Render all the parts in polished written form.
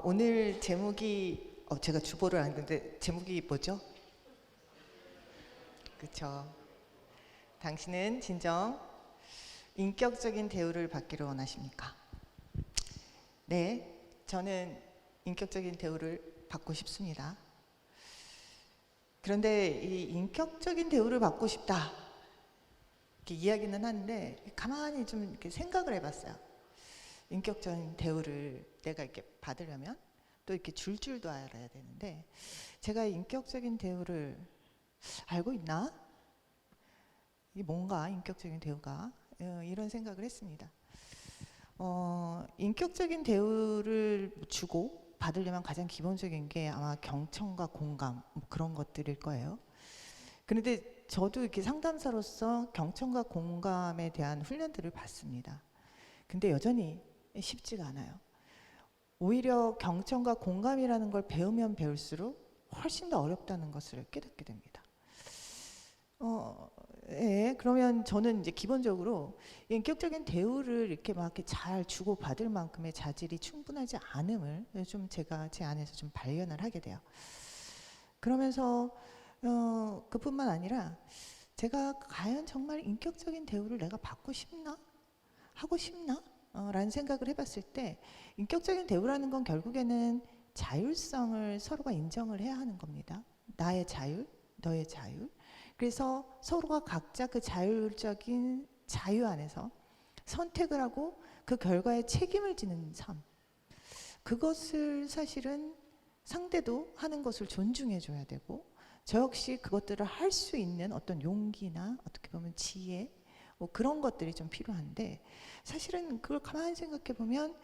오늘 제목이 제가 주보를 안 했는데 제목이 뭐죠? 그쵸. 당신은 진정 인격적인 대우를 받기를 원하십니까? 네, 저는 인격적인 대우를 받고 싶습니다. 그런데 이 인격적인 대우를 받고 싶다 이렇게 이야기는 하는데 가만히 좀 이렇게 생각을 해봤어요. 인격적인 대우를 내가 이렇게 받으려면 또 이렇게 줄 줄도 알아야 되는데 제가 인격적인 대우를 알고 있나? 이게 뭔가 인격적인 대우가 이런 생각을 했습니다. 인격적인 대우를 주고 받으려면 가장 기본적인 게 아마 경청과 공감 그런 것들일 거예요. 그런데 저도 이렇게 상담사로서 경청과 공감에 대한 훈련들을 받습니다. 근데 여전히 쉽지가 않아요. 오히려 경청과 공감이라는 걸 배우면 배울수록 훨씬 더 어렵다는 것을 깨닫게 됩니다. 그러면 저는 이제 기본적으로 인격적인 대우를 이렇게 막 이렇게 잘 주고 받을 만큼의 자질이 충분하지 않음을 좀 제가 제 안에서 좀 발견을 하게 돼요. 그러면서 그뿐만 아니라 제가 과연 정말 인격적인 대우를 내가 받고 싶나? 하고 싶나? 라는 생각을 해봤을 때 인격적인 대우라는 건 결국에는 자율성을 서로가 인정을 해야 하는 겁니다. 나의 자율, 너의 자율. 그래서 서로가 각자 그 자율적인 자유 안에서 선택을 하고 그 결과에 책임을 지는 삶. 그것을 사실은 상대도 하는 것을 존중해 줘야 되고 저 역시 그것들을 할 수 있는 어떤 용기나 어떻게 보면 지혜 뭐 그런 것들이 좀 필요한데 사실은 그걸 가만히 생각해 보면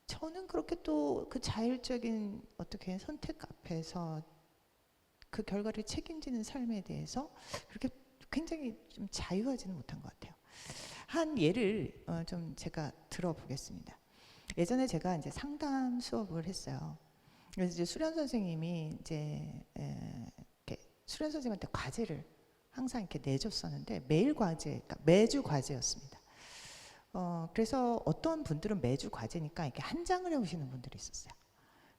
저는 그렇게 또 그 자율적인 어떻게 선택 앞에서 그 결과를 책임지는 삶에 대해서 그렇게 굉장히 좀 자유하지는 못한 것 같아요. 한 예를 좀 제가 들어보겠습니다. 예전에 제가 이제 상담 수업을 했어요. 그래서 이제 수련 선생님이 이제 이렇게 수련 선생님한테 과제를 항상 이렇게 내줬었는데 매일 과제, 그러니까 매주 과제였습니다. 그래서 어떤 분들은 매주 과제니까 이렇게 한 장을 해오시는 분들이 있었어요.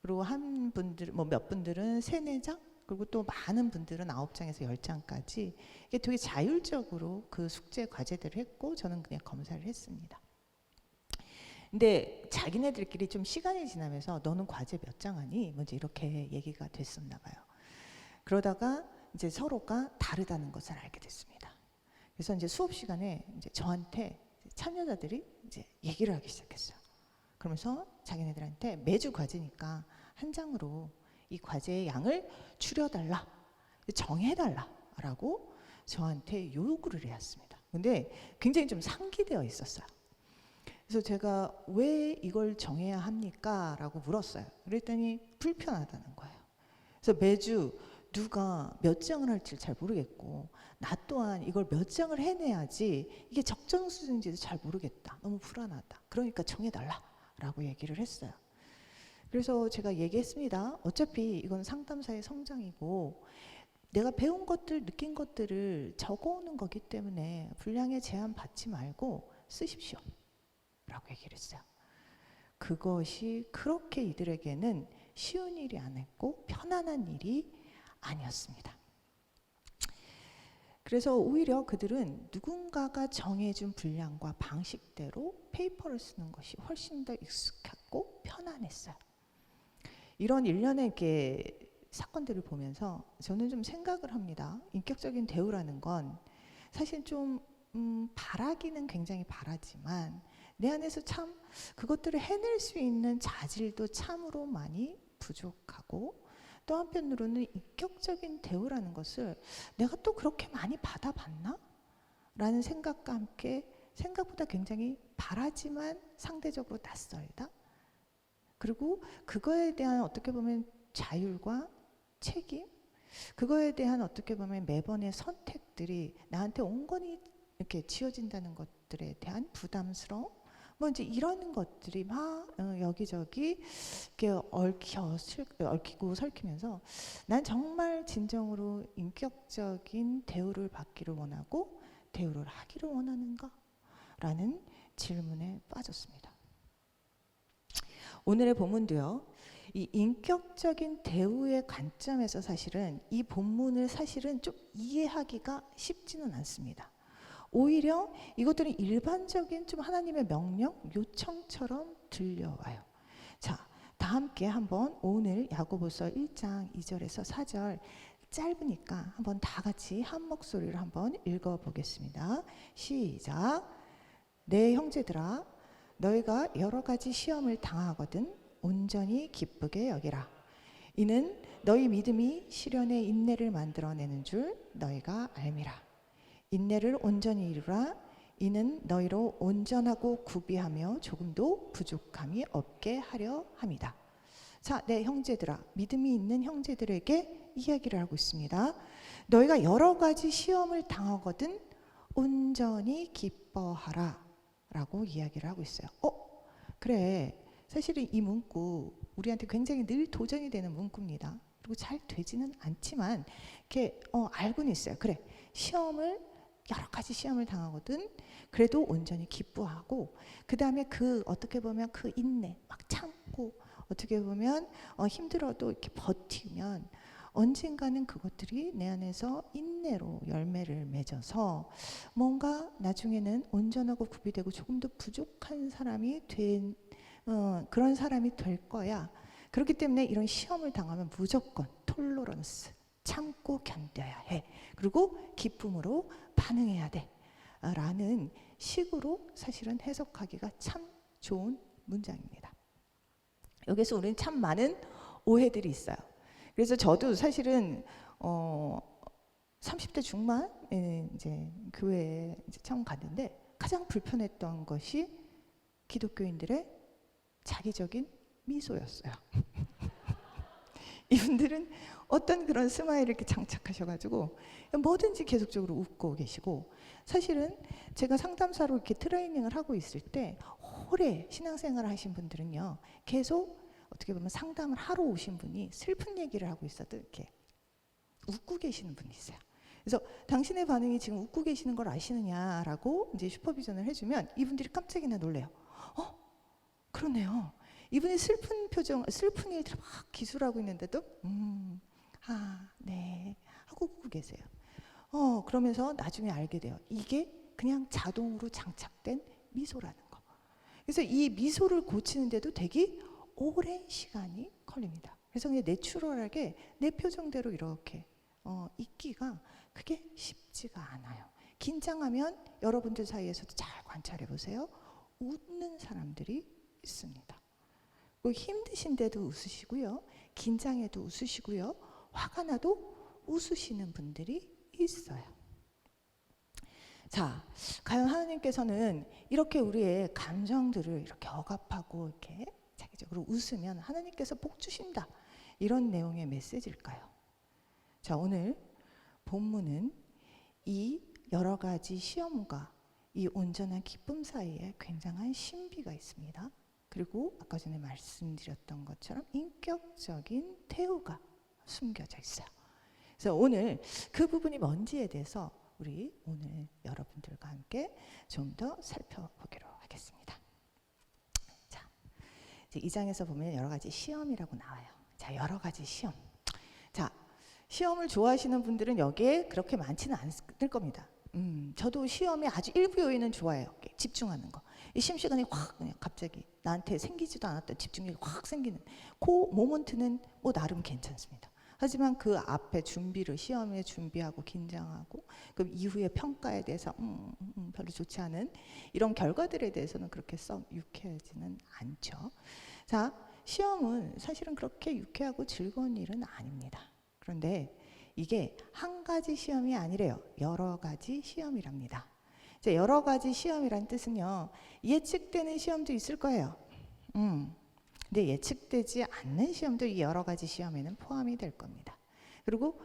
그리고 한 분들, 뭐 몇 분들은 3-4장, 그리고 또 많은 분들은 9장에서 10장까지 이게 되게 자율적으로 그 숙제 과제들을 했고 저는 그냥 검사를 했습니다. 근데 자기네들끼리 좀 시간이 지나면서 너는 과제 몇 장 하니? 먼저 이렇게 얘기가 됐었나 봐요. 그러다가 이제 서로가 다르다는 것을 알게 됐습니다. 그래서 이제 수업 시간에 이제 저한테 참여자들이 이제 얘기를 하기 시작했어요. 그러면서 자기네들한테 매주 과제니까 한 장으로 이 과제의 양을 줄여달라, 정해달라라고 저한테 요구를 해왔습니다. 근데 굉장히 좀 상기되어 있었어요. 그래서 제가 왜 이걸 정해야 합니까? 라고 물었어요. 그랬더니 불편하다는 거예요. 그래서 매주 누가 몇 장을 할지 잘 모르겠고 나 또한 이걸 몇 장을 해내야지 이게 적정 수준인지도 잘 모르겠다. 너무 불안하다. 그러니까 정해달라 라고 얘기를 했어요. 그래서 제가 얘기했습니다. 어차피 이건 상담사의 성장이고 내가 배운 것들, 느낀 것들을 적어오는 거기 때문에 분량에 제한 받지 말고 쓰십시오 라고 얘기를 했어요. 그것이 그렇게 이들에게는 쉬운 일이 아니었고 편안한 일이 아니었습니다. 그래서 오히려 그들은 누군가가 정해준 분량과 방식대로 페이퍼를 쓰는 것이 훨씬 더 익숙했고 편안했어요. 이런 일련의 이렇게 사건들을 보면서 저는 좀 생각을 합니다. 인격적인 대우라는 건 사실 좀 바라기는 굉장히 바라지만 내 안에서 참 그것들을 해낼 수 있는 자질도 참으로 많이 부족하고 또 한편으로는 인격적인 대우라는 것을 내가 또 그렇게 많이 받아봤나? 라는 생각과 함께 생각보다 굉장히 바라지만 상대적으로 낯설다. 그리고 그거에 대한 어떻게 보면 자율과 책임, 그거에 대한 어떻게 보면 매번의 선택들이 나한테 온건히 이렇게 지어진다는 것들에 대한 부담스러움, 뭐 이제 이런 것들이 막 여기저기 이렇게 얽히고 설키면서 난 정말 진정으로 인격적인 대우를 받기를 원하고 대우를 하기를 원하는가? 라는 질문에 빠졌습니다. 오늘의 본문도요. 이 인격적인 대우의 관점에서 사실은 이 본문을 사실은 좀 이해하기가 쉽지는 않습니다. 오히려 이것들은 일반적인 좀 하나님의 명령, 요청처럼 들려와요. 자, 다 함께 한번 오늘 야고보서 1장 2절에서 4절 짧으니까 한번 다 같이 한 목소리로 한번 읽어보겠습니다. 시작. 내 형제들아, 너희가 여러 가지 시험을 당하거든 온전히 기쁘게 여기라. 이는 너희 믿음이 시련의 인내를 만들어내는 줄 너희가 알미라. 인내를 온전히 이루라. 이는 너희로 온전하고 구비하며 조금도 부족함이 없게 하려 함이다. 자, 내 형제들아, 믿음이 있는 형제들에게 이야기를 하고 있습니다. 너희가 여러 가지 시험을 당하거든 온전히 기뻐하라 라고 이야기를 하고 있어요. 그래, 사실은 이 문구 우리한테 굉장히 늘 도전이 되는 문구입니다. 그리고 잘 되지는 않지만 이렇게 알고는 있어요. 그래, 여러 가지 시험을 당하거든 그래도 온전히 기뻐하고, 그 다음에 어떻게 보면 그 인내 막 참고, 어떻게 보면 힘들어도 이렇게 버티면 언젠가는 그것들이 내 안에서 인내로 열매를 맺어서 뭔가 나중에는 온전하고 구비되고 조금 더 부족한 사람이 그런 사람이 될 거야. 그렇기 때문에 이런 시험을 당하면 무조건 톨러런스, 참고 견뎌야 해. 그리고 기쁨으로 반응해야 돼. 라는 식으로 사실은 해석하기가 참 좋은 문장입니다. 여기서 우리는 참 많은 오해들이 있어요. 그래서 저도 사실은 30대 중반에 이제 교회에 이제 처음 갔는데 가장 불편했던 것이 기독교인들의 자기적인 미소였어요. 이분들은 어떤 그런 스마일을 이렇게 장착하셔가지고 뭐든지 계속적으로 웃고 계시고, 사실은 제가 상담사로 이렇게 트레이닝을 하고 있을 때 오래 신앙생활을 하신 분들은요, 계속 어떻게 보면 상담을 하러 오신 분이 슬픈 얘기를 하고 있어도 이렇게 웃고 계시는 분이 있어요. 그래서 당신의 반응이 지금 웃고 계시는 걸 아시느냐라고 이제 슈퍼비전을 해주면 이분들이 깜짝이나 놀래요. 그러네요. 이분이 슬픈 표정, 슬픈 일들을 막 기술하고 있는데도 네 하고 웃고 계세요. 그러면서 나중에 알게 돼요. 이게 그냥 자동으로 장착된 미소라는 거. 그래서 이 미소를 고치는데도 되게 오랜 시간이 걸립니다. 그래서 그냥 내추럴하게 내 표정대로 이렇게 있기가 그게 쉽지가 않아요. 긴장하면 여러분들 사이에서도 잘 관찰해 보세요. 웃는 사람들이 있습니다. 힘드신데도 웃으시고요. 긴장해도 웃으시고요. 화가 나도 웃으시는 분들이 있어요. 자, 과연 하나님께서는 이렇게 우리의 감정들을 이렇게 억압하고 이렇게 자기적으로 웃으면 하나님께서 복 주신다, 이런 내용의 메시지일까요? 자, 오늘 본문은 이 여러 가지 시험과 이 온전한 기쁨 사이에 굉장한 신비가 있습니다. 그리고 아까 전에 말씀드렸던 것처럼 인격적인 태우가 숨겨져 있어요. 그래서 오늘 그 부분이 뭔지에 대해서 우리 오늘 여러분들과 함께 좀 더 살펴보기로 하겠습니다. 자, 이제 이 장에서 보면 여러 가지 시험이라고 나와요. 자, 여러 가지 시험. 자, 시험을 좋아하시는 분들은 여기에 그렇게 많지는 않을 겁니다. 저도 시험의 아주 일부 요인은 좋아해요. 집중하는 거. 이 시험 시간에 확 그냥 갑자기 나한테 생기지도 않았던 집중력이 확 생기는 그 모먼트는 뭐 나름 괜찮습니다. 하지만 그 앞에 시험에 준비하고 긴장하고 그 이후에 평가에 대해서 별로 좋지 않은 이런 결과들에 대해서는 그렇게 썩 유쾌하지는 않죠. 자, 시험은 사실은 그렇게 유쾌하고 즐거운 일은 아닙니다. 그런데 이게 한 가지 시험이 아니래요. 여러 가지 시험이랍니다. 이제 여러 가지 시험이란 뜻은요, 예측되는 시험도 있을 거예요. 근데 예측되지 않는 시험도 이 여러 가지 시험에는 포함이 될 겁니다. 그리고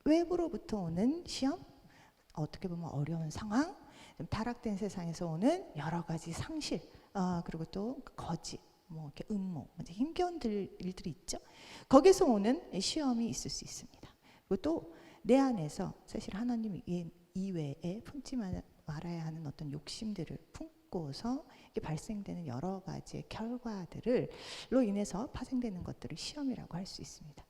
외부로부터 오는 시험, 어떻게 보면 어려운 상황, 좀 타락된 세상에서 오는 여러 가지 상실, 그리고 또 거짓, 뭐 이렇게 음모, 힘겨운 일들이 있죠. 거기서 오는 시험이 있을 수 있습니다. 그리고 또 내 안에서 사실 하나님 이외에 품지 말아야 하는 어떤 욕심들을 품고 품고서 이게 발생되는 여러 가지의 결과들로 인해서 파생되는 것들을 시험이라고 할 수 있습니다.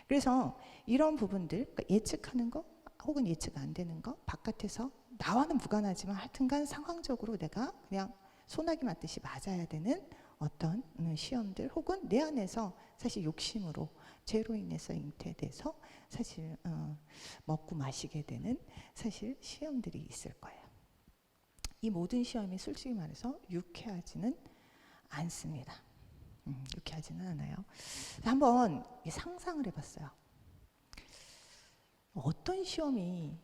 그래서 이런 부분들, 그러니까 예측하는 거 혹은 예측 안 되는 거, 바깥에서 나와는 무관하지만 하여튼간 상황적으로 내가 그냥 소나기 맞듯이 맞아야 되는 어떤 시험들, 혹은 내 안에서 사실 욕심으로 죄로 인해서 잉태돼서 사실 먹고 마시게 되는 사실 시험들이 있을 거예요. 이 모든 시험이 솔직히 말해서 유쾌하지는 않습니다. 유쾌하지는 않아요. 한번 상상을 해봤어요. 어떤 시험이,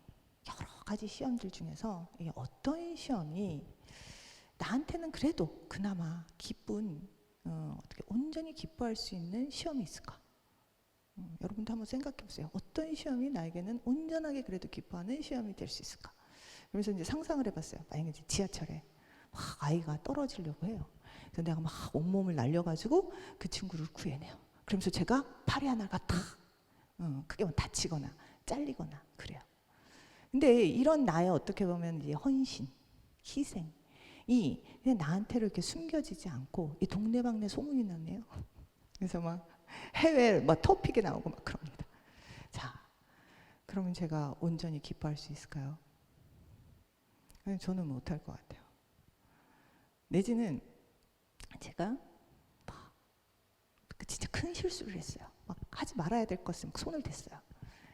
여러 가지 시험들 중에서 어떤 시험이 나한테는 그래도 그나마 기쁜, 어떻게 온전히 기뻐할 수 있는 시험이 있을까? 여러분도 한번 생각해 보세요. 어떤 시험이 나에게는 온전하게 그래도 기뻐하는 시험이 될 수 있을까? 그래서 이제 상상을 해봤어요. 만약에 이제 지하철에 막 아이가 떨어지려고 해요. 그래서 내가 막 온몸을 날려가지고 그 친구를 구해내요. 그러면서 제가 팔이 하나가 탁, 크게 다치거나 잘리거나 그래요. 근데 이런 나의 어떻게 보면 이제 헌신, 희생이 그냥 나한테로 이렇게 숨겨지지 않고 이 동네방네 소문이 났네요. 그래서 막 해외 막 토픽에 나오고 막 그럽니다. 자, 그러면 제가 온전히 기뻐할 수 있을까요? 저는 못할 것 같아요. 내지는 제가 막 진짜 큰 실수를 했어요. 막 하지 말아야 될 것을 손을 댔어요.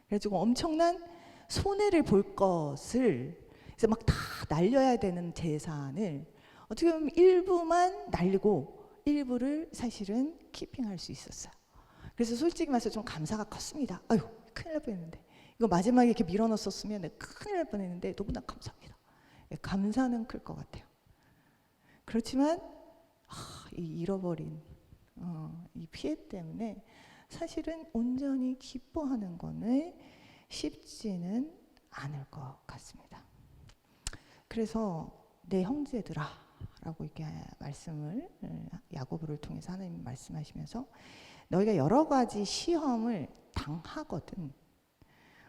그래가지고 엄청난 손해를 볼 것을 이제 막 다 날려야 되는 재산을 어떻게 보면 일부만 날리고 일부를 사실은 키핑할 수 있었어요. 그래서 솔직히 말해서 좀 감사가 컸습니다. 아유, 큰일 날 뻔했는데 이거 마지막에 이렇게 밀어넣었으면 큰일 날 뻔했는데 너무나 감사합니다. 감사는 클 것 같아요. 그렇지만 이 잃어버린 이 피해 때문에 사실은 온전히 기뻐하는 거는 쉽지는 않을 것 같습니다. 그래서 내 형제들아 라고 이렇게 말씀을 야고보를 통해서 하나님 말씀하시면서 너희가 여러 가지 시험을 당하거든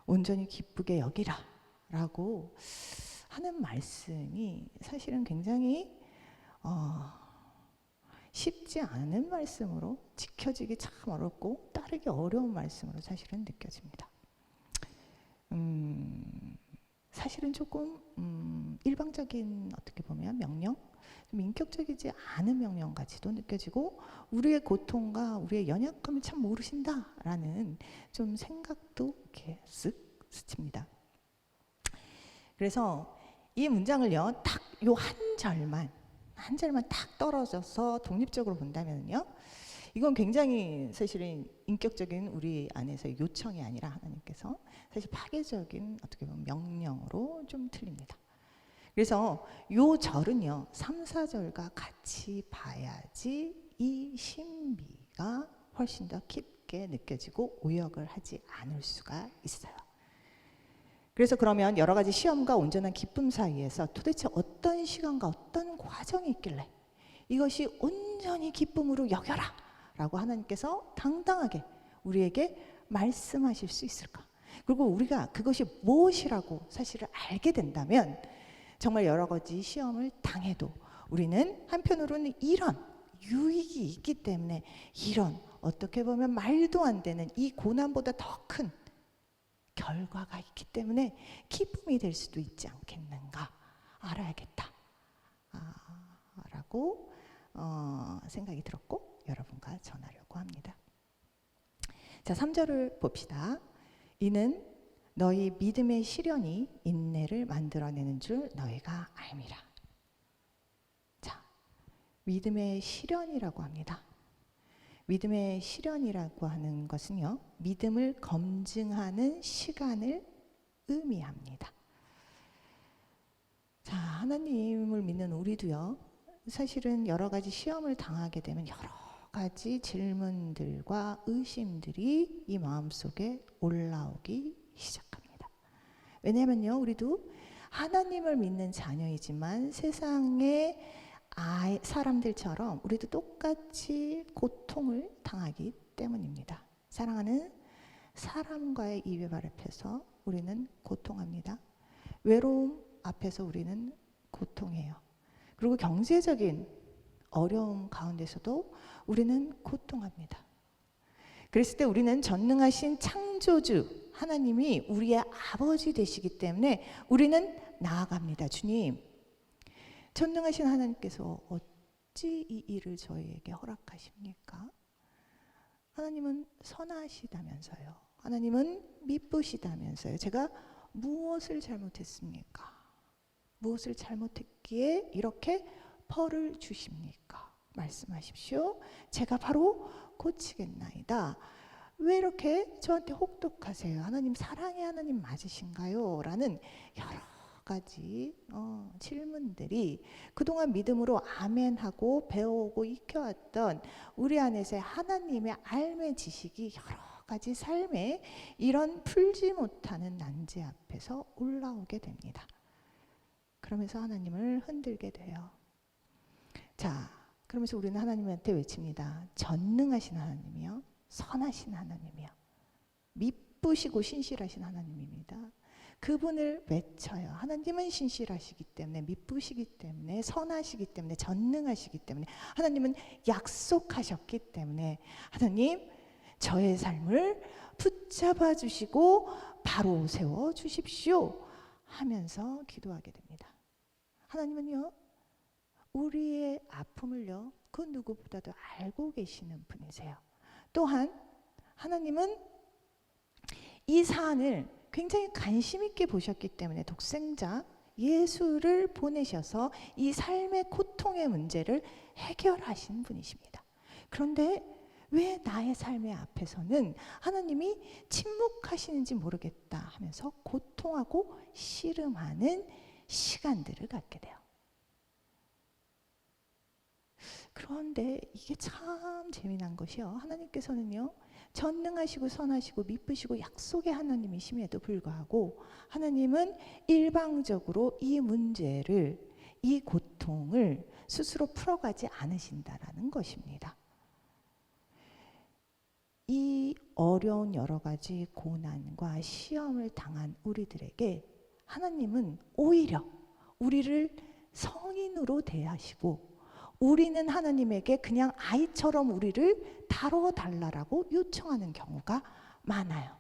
온전히 기쁘게 여기라 라고 하는 말씀이 사실은 굉장히 쉽지 않은 말씀으로 지켜지기 참 어렵고 따르기 어려운 말씀으로 사실은 느껴집니다. 사실은 조금 일방적인 어떻게 보면 명령, 좀 인격적이지 않은 명령 같이도 느껴지고 우리의 고통과 우리의 연약함을 참 모르신다라는 좀 생각도 이렇게 쓱 스칩니다. 그래서 이 문장을요, 딱 요 한 절만 딱 떨어져서 독립적으로 본다면요, 이건 굉장히 사실은 인격적인 우리 안에서의 요청이 아니라 하나님께서 사실 파괴적인 어떻게 보면 명령으로 좀 틀립니다. 그래서 요 절은요 3, 4절과 같이 봐야지 이 신비가 훨씬 더 깊게 느껴지고 오역을 하지 않을 수가 있어요. 그래서 그러면 여러 가지 시험과 온전한 기쁨 사이에서 도대체 어떤 시간과 어떤 과정이 있길래 이것이 온전히 기쁨으로 여겨라 라고 하나님께서 당당하게 우리에게 말씀하실 수 있을까? 그리고 우리가 그것이 무엇이라고 사실을 알게 된다면 정말 여러 가지 시험을 당해도 우리는 한편으로는 이런 유익이 있기 때문에 이런 어떻게 보면 말도 안 되는 이 고난보다 더 큰 결과가 있기 때문에 기쁨이 될 수도 있지 않겠는가 알아야겠다 라고 생각이 들었고 여러분과 전하려고 합니다. 자, 3절을 봅시다. 이는 너희 믿음의 시련이 인내를 만들어내는 줄 너희가 알미라. 자, 믿음의 시련이라고 합니다. 믿음의 시련이라고 하는 것은요, 믿음을 검증하는 시간을 의미합니다. 자, 하나님을 믿는 우리도요, 사실은 여러 가지 시험을 당하게 되면 여러 가지 질문들과 의심들이 이 마음속에 올라오기 시작합니다. 왜냐하면요, 우리도 하나님을 믿는 자녀이지만 세상의 사람들처럼 우리도 똑같이 고통을 당하기 때문입니다. 사랑하는 사람과의 이별 앞에서 우리는 고통합니다. 외로움 앞에서 우리는 고통해요. 그리고 경제적인 어려움 가운데서도 우리는 고통합니다. 그랬을 때 우리는 전능하신 창조주 하나님이 우리의 아버지 되시기 때문에 우리는 나아갑니다. 주님, 전능하신 하나님께서 어찌 이 일을 저희에게 허락하십니까? 하나님은 선하시다면서요. 하나님은 미쁘시다면서요. 제가 무엇을 잘못했습니까? 무엇을 잘못했기에 이렇게 벌을 주십니까? 말씀하십시오. 제가 바로 고치겠나이다. 왜 이렇게 저한테 혹독하세요? 하나님 사랑의 하나님 맞으신가요? 라는 여러 가지 질문들이 그동안 믿음으로 아멘하고 배워오고 익혀왔던 우리 안에서의 하나님의 알매 지식이 여러 가지 삶에 이런 풀지 못하는 난제 앞에서 올라오게 됩니다. 그러면서 하나님을 흔들게 돼요. 자, 그러면서 우리는 하나님한테 외칩니다. 전능하신 하나님이요, 선하신 하나님이요, 미쁘시고 신실하신 하나님입니다. 그분을 외쳐요. 하나님은 신실하시기 때문에, 미쁘시기 때문에, 선하시기 때문에, 전능하시기 때문에, 하나님은 약속하셨기 때문에 하나님 저의 삶을 붙잡아 주시고 바로 세워 주십시오 하면서 기도하게 됩니다. 하나님은요, 우리의 아픔을요, 그 누구보다도 알고 계시는 분이세요. 또한 하나님은 이 사안을 굉장히 관심 있게 보셨기 때문에 독생자 예수를 보내셔서 이 삶의 고통의 문제를 해결하신 분이십니다. 그런데 왜 나의 삶의 앞에서는 하나님이 침묵하시는지 모르겠다 하면서 고통하고 씨름하는 시간들을 갖게 돼요. 그런데 이게 참 재미난 것이요, 하나님께서는요, 전능하시고 선하시고 미쁘시고 약속의 하나님이심에도 불구하고 하나님은 일방적으로 이 문제를, 이 고통을 스스로 풀어가지 않으신다라는 것입니다. 이 어려운 여러 가지 고난과 시험을 당한 우리들에게 하나님은 오히려 우리를 성인으로 대하시고 우리는 하나님에게 그냥 아이처럼 우리를 다뤄달라고 요청하는 경우가 많아요.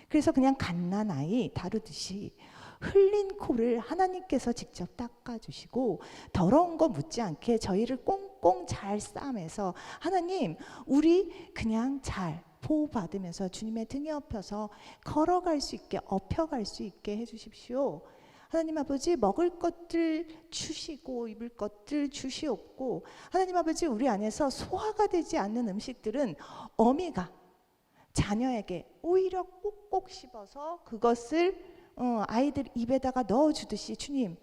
그래서 그냥 갓난아이 다루듯이 흘린 코를 하나님께서 직접 닦아주시고 더러운 거 묻지 않게 저희를 꽁꽁 잘 싸매서 하나님 우리 그냥 잘 보호받으면서 주님의 등에 업혀서 걸어갈 수 있게, 업혀갈 수 있게 해주십시오. 하나님 아버지, 먹을 것들 주시고 입을 것들 주시옵고, 하나님 아버지, 우리 안에서 소화가 되지 않는 음식들은 어미가 자녀에게 오히려 꼭꼭 씹어서 그것을 아이들 입에다가 넣어주듯이 주님,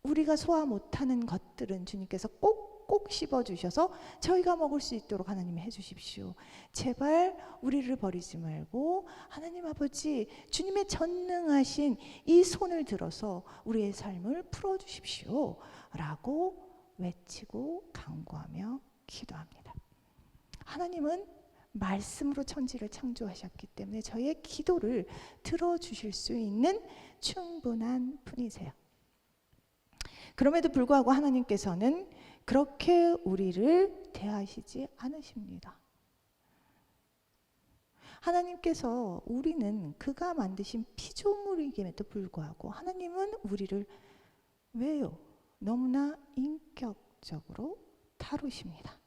우리가 소화 못하는 것들은 주님께서 꼭꼭 씹어주셔서 저희가 먹을 수 있도록 하나님 해주십시오. 제발 우리를 버리지 말고 하나님 아버지, 주님의 전능하신 이 손을 들어서 우리의 삶을 풀어주십시오 라고 외치고 간구하며 기도합니다. 하나님은 말씀으로 천지를 창조하셨기 때문에 저희의 기도를 들어주실 수 있는 충분한 분이세요. 그럼에도 불구하고 하나님께서는 그렇게 우리를 대하시지 않으십니다. 하나님께서, 우리는 그가 만드신 피조물이임에도 불구하고 하나님은 우리를 왜요? 너무나 인격적으로 다루십니다.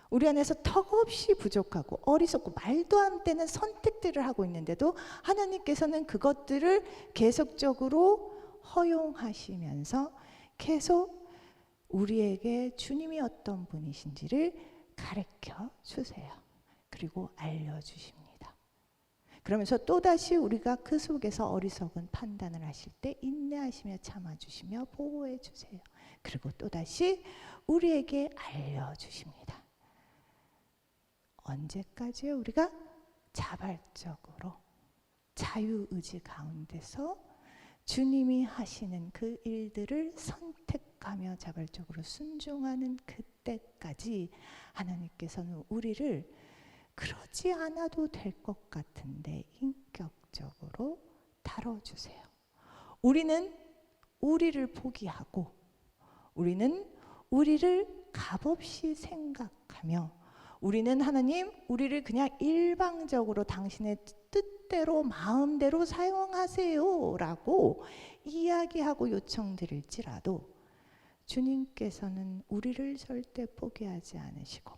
우리 안에서 턱없이 부족하고 어리석고 말도 안 되는 선택들을 하고 있는데도 하나님께서는 그것들을 계속적으로 허용하시면서 계속 우리에게 주님이 어떤 분이신지를 가르쳐 주세요. 그리고 알려주십니다. 그러면서 또다시 우리가 그 속에서 어리석은 판단을 하실 때 인내하시며 참아주시며 보호해 주세요. 그리고 또다시 우리에게 알려주십니다. 언제까지요? 우리가 자발적으로 자유의지 가운데서 주님이 하시는 그 일들을 선택하며 자발적으로 순종하는 그때까지 하나님께서는 우리를 그러지 않아도 될 것 같은데 인격적으로 다뤄주세요. 우리는 우리를 포기하고 우리는 우리를 값없이 생각하며 우리는 하나님 우리를 그냥 일방적으로 당신의 뜻대로 마음대로 사용하세요 라고 이야기하고 요청드릴지라도 주님께서는 우리를 절대 포기하지 않으시고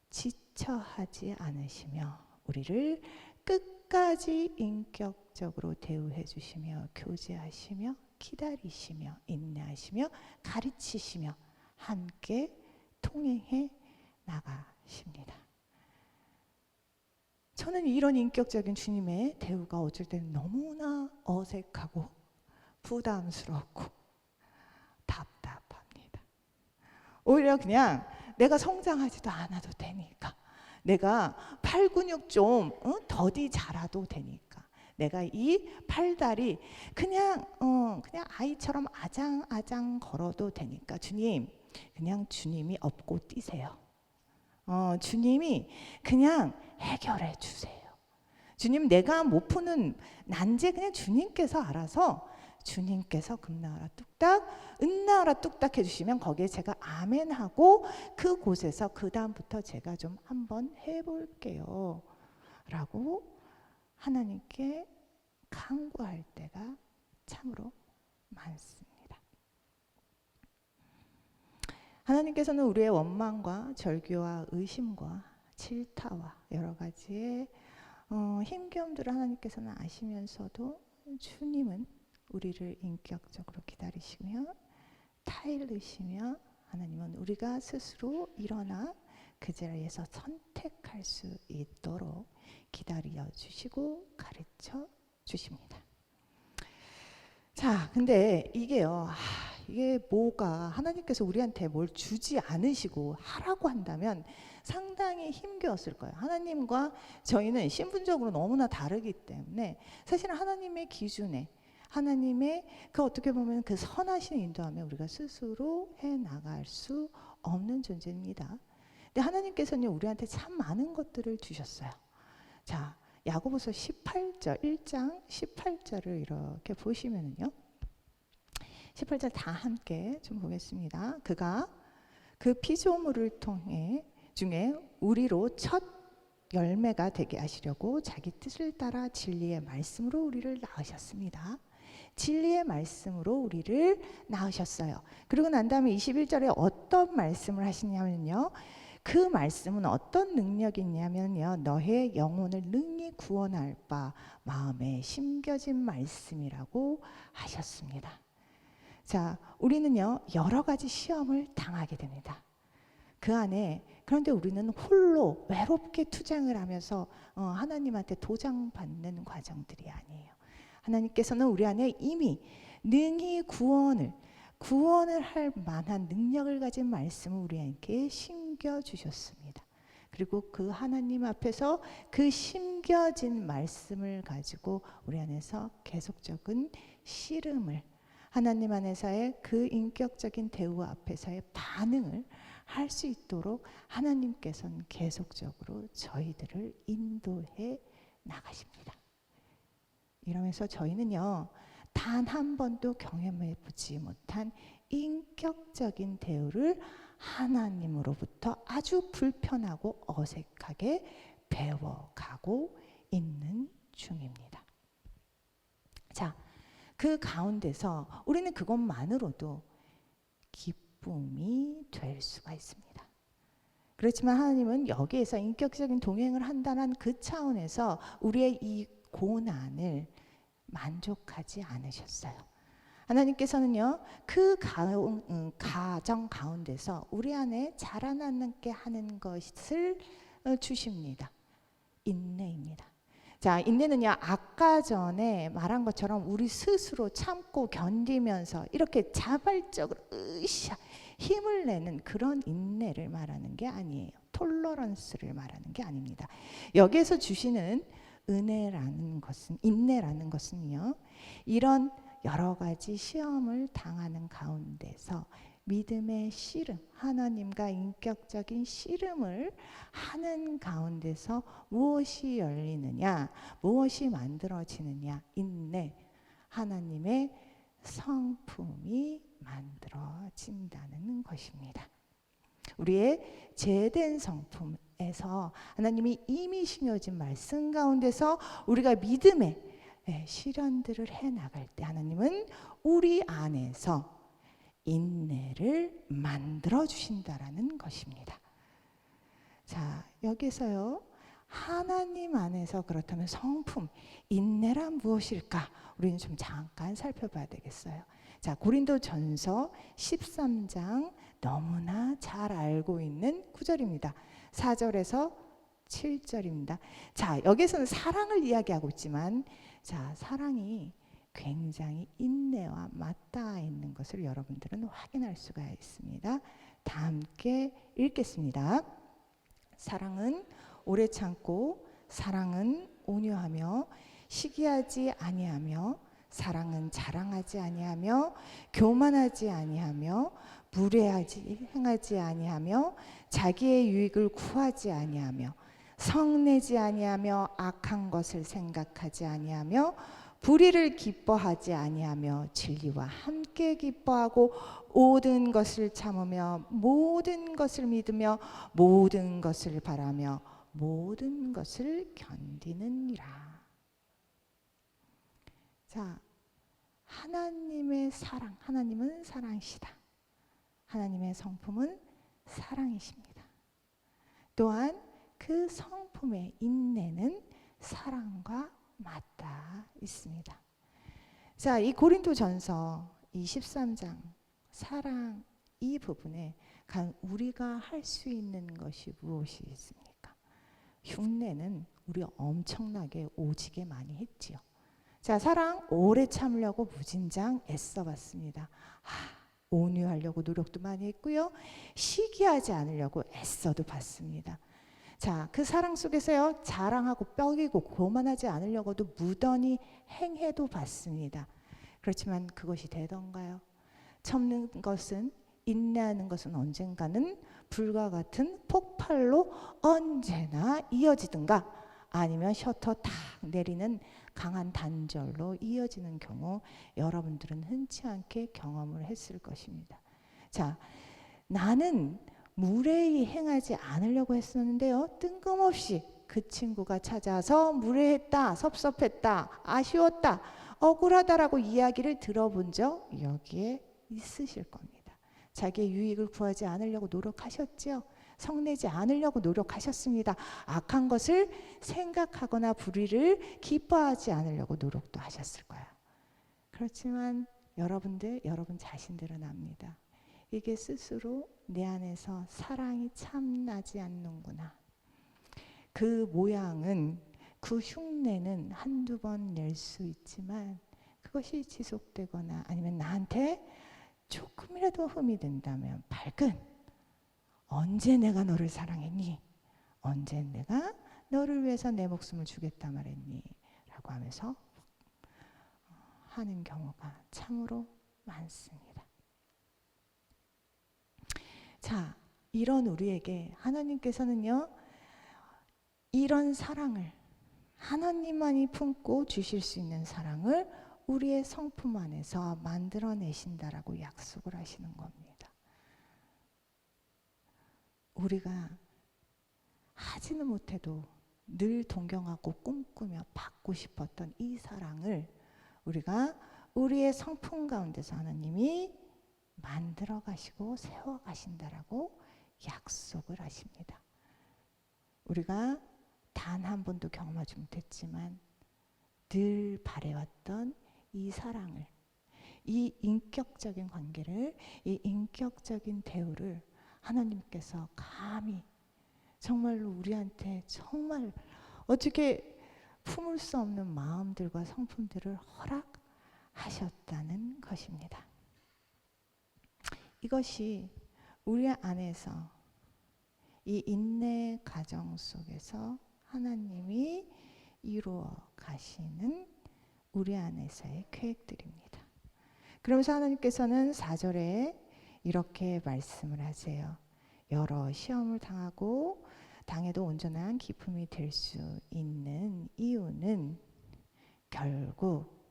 지쳐하지 않으시며 우리를 끝까지 인격적으로 대우해 주시며 교제하시며 기다리시며 인내하시며 가르치시며 함께 통행해 나가십니다. 저는 이런 인격적인 주님의 대우가 어쩔 때는 너무나 어색하고 부담스럽고 답답합니다. 오히려 그냥 내가 성장하지도 않아도 되니까, 내가 팔 근육 좀 더디 자라도 되니까, 내가 이 팔다리 그냥 아이처럼 아장아장 걸어도 되니까 주님, 그냥 주님이 업고 뛰세요. 주님이 그냥 해결해 주세요. 주님, 내가 못 푸는 난제 그냥 주님께서 알아서 주님께서 금나라 뚝딱 은나라 뚝딱 해주시면 거기에 제가 아멘하고 그곳에서 그 다음부터 제가 좀 한번 해볼게요 라고 하나님께 간구할 때가 참으로 많습니다. 하나님께서는 우리의 원망과 절규와 의심과 질타와 여러 가지의 힘겨움들을 하나님께서는 아시면서도 주님은 우리를 인격적으로 기다리시며 타일르시며 하나님은 우리가 스스로 일어나 그 자리에서 선택할 수 있도록 기다려 주시고 가르쳐 주십니다. 자, 근데 이게요, 이게 뭐가 하나님께서 우리한테 뭘 주지 않으시고 하라고 한다면 상당히 힘겨웠을 거예요. 하나님과 저희는 신분적으로 너무나 다르기 때문에 사실은 하나님의 기준에 하나님의 그 어떻게 보면 그 선하신 인도함에 우리가 스스로 해나갈 수 없는 존재입니다. 근데 하나님께서는 우리한테 참 많은 것들을 주셨어요. 자, 야고보서 18절 1장 18절을 이렇게 보시면은요, 18절 다 함께 좀 보겠습니다. 그가 그 피조물을 통해 중에 우리로 첫 열매가 되게 하시려고 자기 뜻을 따라 진리의 말씀으로 우리를 낳으셨습니다. 진리의 말씀으로 우리를 낳으셨어요. 그리고 난 다음에 21절에 어떤 말씀을 하시냐면요, 그 말씀은 어떤 능력이 있냐면요, 너의 영혼을 능히 구원할 바 마음에 심겨진 말씀이라고 하셨습니다. 자, 우리는요 여러 가지 시험을 당하게 됩니다. 그 안에, 그런데 우리는 홀로 외롭게 투쟁을 하면서 하나님한테 도장받는 과정들이 아니에요. 하나님께서는 우리 안에 이미 능히 구원을 할 만한 능력을 가진 말씀을 우리에게 심겨주셨습니다. 그리고 그 하나님 앞에서 그 심겨진 말씀을 가지고 우리 안에서 계속적인 씨름을, 하나님 안에서의 그 인격적인 대우 앞에서의 반응을 할 수 있도록 하나님께서는 계속적으로 저희들을 인도해 나가십니다. 이러면서 저희는요 단 한 번도 경험해 보지 못한 인격적인 대우를 하나님으로부터 아주 불편하고 어색하게 배워가고 있는 중입니다. 자, 그 가운데서 우리는 그것만으로도 기쁨이 될 수가 있습니다. 그렇지만 하나님은 여기에서 인격적인 동행을 한다는 그 차원에서 우리의 이 고난을 만족하지 않으셨어요. 하나님께서는요 그 가정 가운데서 우리 안에 자라나게 하는 것을 주십니다. 인내입니다. 자, 인내는요 아까 전에 말한 것처럼 우리 스스로 참고 견디면서 이렇게 자발적으로 힘을 내는 그런 인내를 말하는 게 아니에요. 톨러런스를 말하는 게 아닙니다. 여기에서 주시는 은혜라는 것은, 인내라는 것은요 이런 여러 가지 시험을 당하는 가운데서 믿음의 씨름, 하나님과 인격적인 씨름을 하는 가운데서 무엇이 열리느냐, 무엇이 만들어지느냐, 인내, 하나님의 성품이 만들어진다는 것입니다. 우리의 죄된 성품에서 하나님이 이미 심겨진 말씀 가운데서 우리가 믿음의 실현들을 해나갈 때 하나님은 우리 안에서 인내를 만들어 주신다라는 것입니다. 자, 여기서요, 하나님 안에서 그렇다면 성품, 인내란 무엇일까? 우리는 좀 잠깐 살펴봐야 되겠어요. 자, 고린도전서 13장 너무나 잘 알고 있는 구절입니다. 4절에서 7절입니다. 자, 여기서는 사랑을 이야기하고 있지만, 자, 사랑이 굉장히 인내와 맞닿아 있는 것을 여러분들은 확인할 수가 있습니다. 다 함께 읽겠습니다. 사랑은 오래 참고, 사랑은 온유하며, 시기하지 아니하며, 사랑은 자랑하지 아니하며, 교만하지 아니하며, 행하지 아니하며, 자기의 유익을 구하지 아니하며, 성내지 아니하며, 악한 것을 생각하지 아니하며, 불의를 기뻐하지 아니하며, 진리와 함께 기뻐하고, 모든 것을 참으며, 모든 것을 믿으며, 모든 것을 바라며, 모든 것을 견디느니라. 자, 하나님의 사랑, 하나님은 사랑이시다. 하나님의 성품은 사랑이십니다. 또한 그 성품의 인내는 사랑과 맞닿아 있습니다. 자, 이 고린도전서 23장 사랑 이 부분에 우리가 할 수 있는 것이 무엇이 있습니까? 흉내는 우리 엄청나게 오지게 많이 했지요. 자, 사랑 오래 참으려고 무진장 애써봤습니다. 온유하려고 노력도 많이 했고요. 시기하지 않으려고 애써도 봤습니다. 자, 그 사랑 속에서요, 자랑하고 뼈기고 교만하지 않으려고도 무던히 행해도 봤습니다. 그렇지만 그것이 되던가요? 참는 것은, 인내하는 것은 언젠가는 불과 같은 폭발로 언제나 이어지든가 아니면 셔터 탁 내리는 강한 단절로 이어지는 경우 여러분들은 흔치 않게 경험을 했을 것입니다. 자, 나는 무례히 행하지 않으려고 했었는데요, 뜬금없이 그 친구가 찾아서 무례했다, 섭섭했다, 아쉬웠다, 억울하다라고 이야기를 들어본 적 여기에 있으실 겁니다. 자기의 유익을 구하지 않으려고 노력하셨죠. 성내지 않으려고 노력하셨습니다. 악한 것을 생각하거나 불의를 기뻐하지 않으려고 노력도 하셨을 거예요. 그렇지만 여러분 자신들은 압니다. 이게 스스로 내 안에서 사랑이 참 나지 않는구나. 그 모양은, 그 흉내는 한두 번 낼 수 있지만 그것이 지속되거나 아니면 나한테 조금이라도 흠이 된다면 밝은, 언제 내가 너를 사랑했니? 언제 내가 너를 위해서 내 목숨을 주겠다 말했니? 라고 하면서 하는 경우가 참으로 많습니다. 자, 이런 우리에게 하나님께서는요, 이런 사랑을, 하나님만이 품고 주실 수 있는 사랑을 우리의 성품 안에서 만들어내신다라고 약속을 하시는 겁니다. 우리가 하지는 못해도 늘 동경하고 꿈꾸며 받고 싶었던 이 사랑을 우리가 우리의 성품 가운데서 하나님이 만들어 가시고 세워 가신다라고 약속을 하십니다. 우리가 단 한 번도 경험하지 못했지만 늘 바래왔던 이 사랑을, 이 인격적인 관계를, 이 인격적인 대우를 하나님께서 감히 정말로 우리한테 정말 어떻게 품을 수 없는 마음들과 성품들을 허락하셨다는 것입니다. 이것이 우리 안에서 이 인내 과정 속에서 하나님이 이루어 가시는 우리 안에서의 계획들입니다. 그러면서 하나님께서는 4절에 이렇게 말씀을 하세요. 여러 시험을 당해도 온전한 기쁨이 될 수 있는 이유는 결국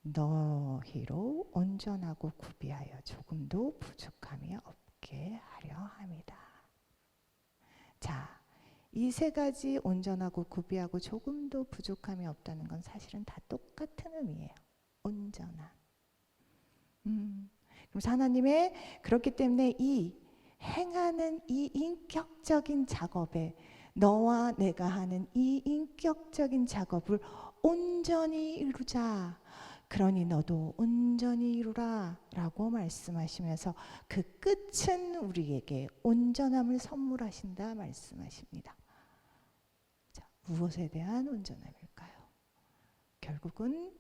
너희로 온전하고 구비하여 조금도 부족함이 없게 하려 함이다. 자, 이 세 가지 온전하고 구비하고 조금도 부족함이 없다는 건 사실은 다 똑같은 의미예요. 온전한. 그래서 하나님의 그렇기 때문에 이 행하는 이 인격적인 작업에 너와 내가 하는 이 인격적인 작업을 온전히 이루자. 그러니 너도 온전히 이루라 라고 말씀하시면서 그 끝은 우리에게 온전함을 선물하신다 말씀하십니다. 자, 무엇에 대한 온전함일까요? 결국은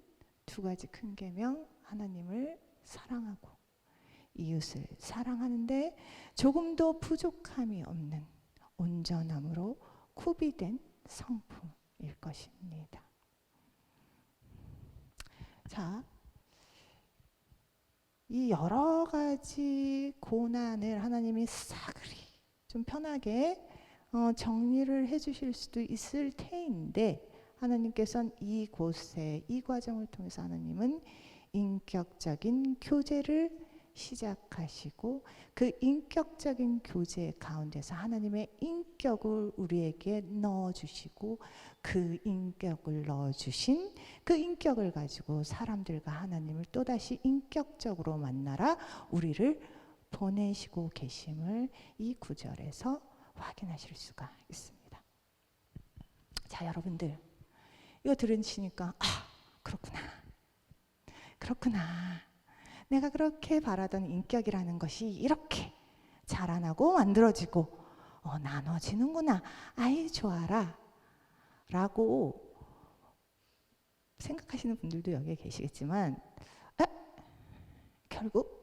두 가지 큰 계명, 하나님을 사랑하고 이웃을 사랑하는데 조금도 부족함이 없는 온전함으로 구비된 성품일 것입니다. 자, 이 여러 가지 고난을 하나님이 싸그리 좀 편하게 정리를 해주실 수도 있을 테인데 하나님께서는 이곳에 이 과정을 통해서 하나님은 인격적인 교제를 시작하시고 그 인격적인 교제 가운데서 하나님의 인격을 우리에게 넣어주시고 그 인격을 넣어주신 그 인격을 가지고 사람들과 하나님을 또다시 인격적으로 만나라 우리를 보내시고 계심을 이 구절에서 확인하실 수가 있습니다. 자, 여러분들 이거 들으시니까 그렇구나. 내가 그렇게 바라던 인격이라는 것이 이렇게 자라나고 만들어지고 나눠지는구나. 아이 좋아라 라고 생각하시는 분들도 여기에 계시겠지만 결국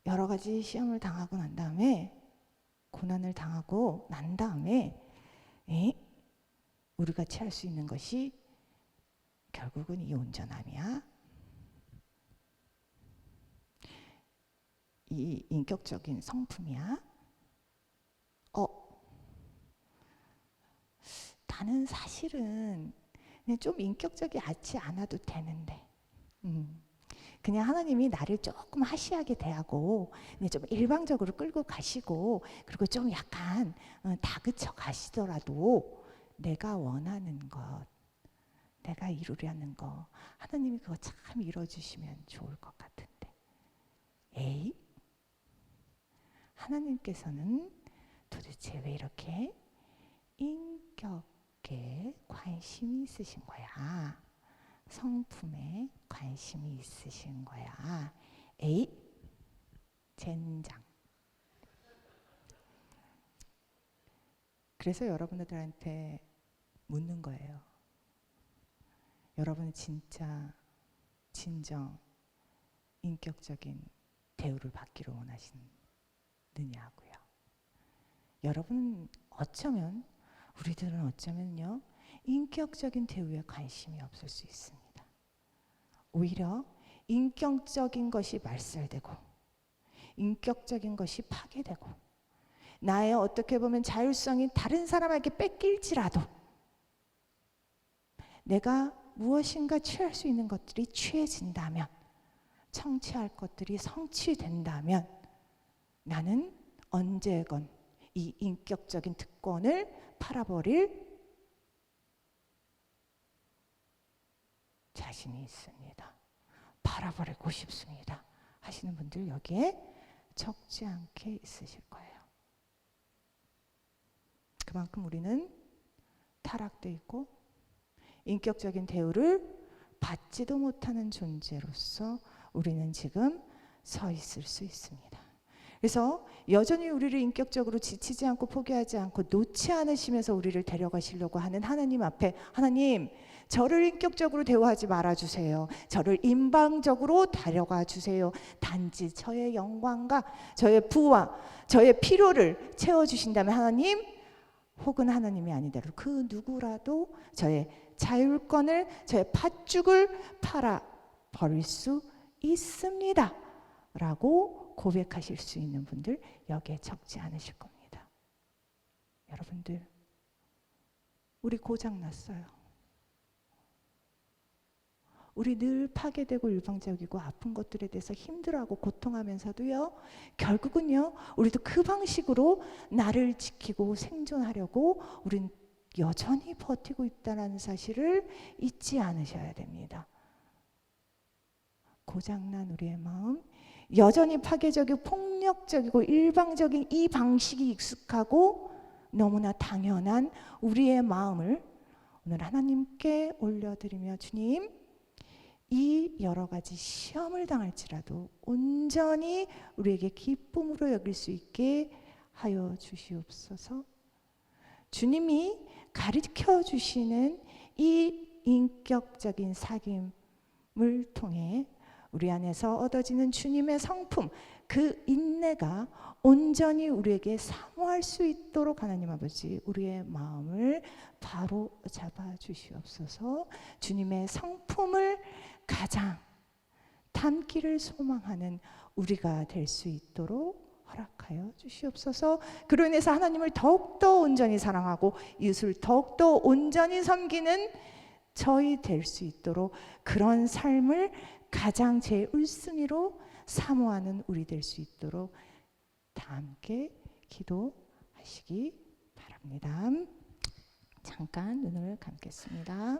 여러 가지 시험을 당하고 난 다음에 고난을 당하고 난 다음에 우리가 취할 수 있는 것이 결국은 이 온전함이야. 이 인격적인 성품이야. 나는 사실은 그냥 좀 인격적이지 않아도 되는데 그냥 하나님이 나를 조금 하시하게 대하고 그냥 좀 일방적으로 끌고 가시고 그리고 좀 약간 다그쳐 가시더라도 내가 원하는 것 내가 이루려는 거 하나님이 그거 참 이뤄주시면 좋을 것 같은데 하나님께서는 도대체 왜 이렇게 인격에 관심이 있으신 거야? 성품에 관심이 있으신 거야. 젠장. 그래서 여러분들한테 묻는 거예요. 여러분은 진짜 진정 인격적인 대우를 받기를 원하시느냐고요. 여러분 우리들은 어쩌면요 인격적인 대우에 관심이 없을 수 있습니다. 오히려 인격적인 것이 말살되고 인격적인 것이 파괴되고 나의 어떻게 보면 자율성이 다른 사람에게 뺏길지라도 내가 무엇인가 취할 수 있는 것들이 취해진다면 성취할 것들이 성취된다면 나는 언제건 이 인격적인 특권을 팔아버릴 자신이 있습니다. 팔아버리고 싶습니다. 하시는 분들 여기에 적지 않게 있으실 거예요. 그만큼 우리는 타락되어 있고 인격적인 대우를 받지도 못하는 존재로서 우리는 지금 서 있을 수 있습니다. 그래서 여전히 우리를 인격적으로 지치지 않고 포기하지 않고 놓지 않으시면서 우리를 데려가시려고 하는 하나님 앞에 하나님 저를 인격적으로 대우하지 말아주세요. 저를 인방적으로 데려가 주세요. 단지 저의 영광과 저의 부와 저의 필요를 채워주신다면 하나님 혹은 하나님이 아니더라도 그 누구라도 저의 자율권을 저의 팥죽을 팔아버릴 수 있습니다. 라고 고백하실 수 있는 분들 여기에 적지 않으실 겁니다. 여러분들 우리 고장났어요. 우리 늘 파괴되고 일방적이고 아픈 것들에 대해서 힘들어하고 고통하면서도요, 결국은요, 우리도 그 방식으로 나를 지키고 생존하려고 우린 여전히 버티고 있다는 사실을 잊지 않으셔야 됩니다. 고장난 우리의 마음, 여전히 파괴적이고 폭력적이고 일방적인 이 방식이 익숙하고 너무나 당연한 우리의 마음을 오늘 하나님께 올려드리며, 주님, 이 여러 가지 시험을 당할지라도 온전히 우리에게 기쁨으로 여길 수 있게 하여 주시옵소서. 주님이 가르쳐 주시는 이 인격적인 사귐을 통해 우리 안에서 얻어지는 주님의 성품, 그 인내가 온전히 우리에게 사모할 수 있도록 하나님 아버지, 우리의 마음을 바로 잡아 주시옵소서. 주님의 성품을 가장 담기를 소망하는 우리가 될 수 있도록 허락하여 주시옵소서. 그로 인해서 하나님을 더욱더 온전히 사랑하고 이웃을 더욱더 온전히 섬기는 저희 될 수 있도록, 그런 삶을 가장 제 1순위로 사모하는 우리 될 수 있도록 다 함께 기도하시기 바랍니다. 잠깐 눈을 감겠습니다.